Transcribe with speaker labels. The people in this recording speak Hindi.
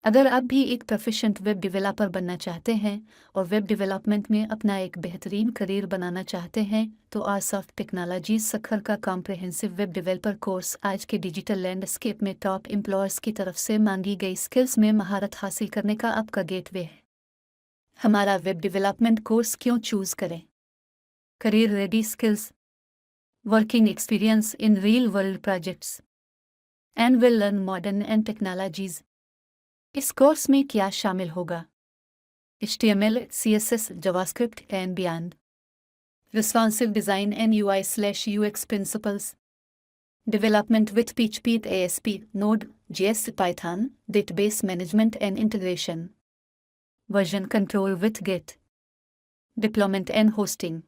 Speaker 1: अगर आप भी एक प्रोफिशिएंट वेब डेवलपर बनना चाहते हैं और वेब डेवलपमेंट में अपना एक बेहतरीन करियर बनाना चाहते हैं, तो Rsoft टेक्नोलॉजीज सक्खर का कॉम्प्रहेंसिव वेब डेवलपर कोर्स आज के डिजिटल लैंडस्केप में टॉप एम्प्लॉयर्स की तरफ से मांगी गई स्किल्स में महारत हासिल करने का आपका गेटवे है। हमारा वेब डेवलपमेंट कोर्स क्यों चूज करें? Career ready skills, working experience in real world projects and will learn modern and technologies. इस कोर्स में क्या शामिल होगा? HTML, CSS, JavaScript and beyond. Responsive design and UI/UX principles. Development with PHP, ASP, Node, JS, Python, database management and integration. Version control with Git. Deployment and hosting.